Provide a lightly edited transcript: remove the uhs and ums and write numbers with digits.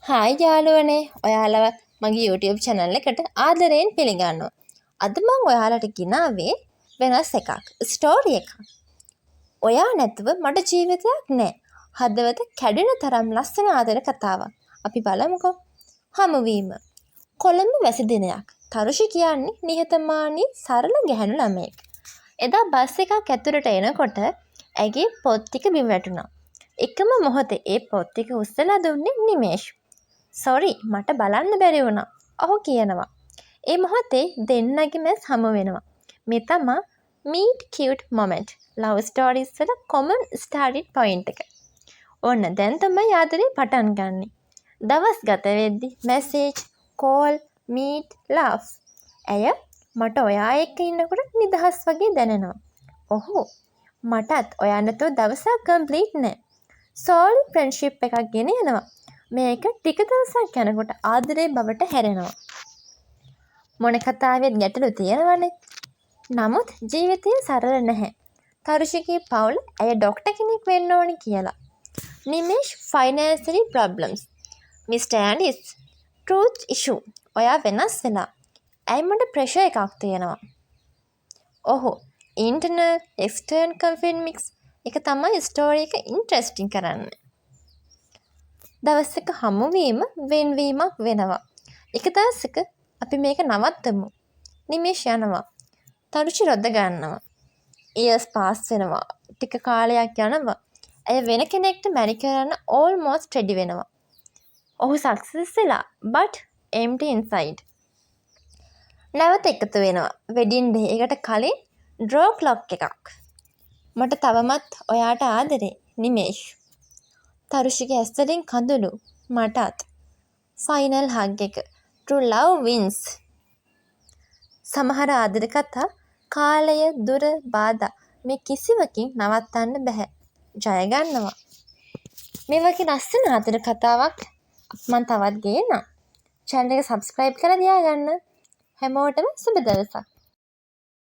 Hi යාළුවනේ ඔයාලව මගේ YouTube channel එකට ආදරයෙන් පිළිගන්නවා. අද මම ඔයාලට ගෙනාවේ වෙනස් එකක්. ස්ටෝරි එකක්. ඔයා නැතුව මට ජීවිතයක් නැහැ. හදවත කැඩෙන තරම් ලස්සන ආදර කතාවක්. අපි බලමුකෝ. හමුවීම. කොළඹ වැසි දිනයක්. තරුෂි කියන්නේ නිහතමානී සරල ගැහැණු ළමයෙක්. එදා බස් එකක් ඇතුළට එනකොට ඇගේ පොත් ටික බිම වැටුණා. එකම මොහොතේ ඒ පොත් ටික උස්සලා දුන්නේ නිමේෂ්. සොරි මට බලන්න බැරි වුණා. ඔහු කියනවා. ඒ මොහොතේ දෙන්නගේ මැස් හමු වෙනවා. මේ තමයි meet cute moment. love stories වල common starting point එක. ඔන්න දැන් තමයි ආදරේ පටන් ගන්නෙ. දවස් ගත වෙද්දි message, call, meet, laugh. ඇය මට ඔයා එක්ක ඉන්නකොට නිදහස් වගේ දැනෙනවා. ඔහු මටත් ඔයා නැතුව දවසක් complete නෑ. solid friendship එකක් ගෙන යනවා. මේක ටික දවසක් යනකොට ආදරේ බවට හැරෙනවා. මොන කතාවෙත් ගැටලු තියෙනවනේ. නමුත් ජීවිතය සරල නැහැ. තරුෂිගේ පවුල ඇය ඩොක්ටර් කෙනෙක් වෙන්න ඕනි කියලා. Nimesh financial problems. Mr. and his truth issue. ඔයා වෙනස් වෙලා. ඇයි මට ප්‍රෙෂර් එකක් තියෙනවා. ඔහු internal external conflict mix එක තමයි ස්ටෝරි එක ඉන්ට්‍රෙස්ටිං කරන්නේ. දවසක හමුවීම වෙන්වීමක් වෙනවා. එක දවසක අපි මේක නවත්තමු. නිමේෂ් යනවා. තරුෂි රොද ගන්නවා. ඉයර්ස් පාස් වෙනවා. ටික කාලයක් යනවා. ඇය වෙන කෙනෙක්ට මැරි කරන්න almost ready වෙනවා. ඔහු සක්සස් වෙලා but empty inside. නැවත එකතු වෙනවා. wedding day එකට කලින් draw clock එකක්. මට තවමත් ඔයාට ආදරේ නිමේෂ්. තරුෂිගේ ඇස් වලින් කඳුළු මටත්. ෆයිනල් හග් එක. true love wins. සමහර ආදර කතා කාලය දුර බාධා මේ කිසිවකින් නවත්තන්න බෑ. ජය ගන්නවා. මේ වගේ ලස්සන ආදර කතාවක් මම තවත් ගේන්නම්. channel එක subscribe කරලා තියාගන්න. හැමෝටම සුබ දවසක්.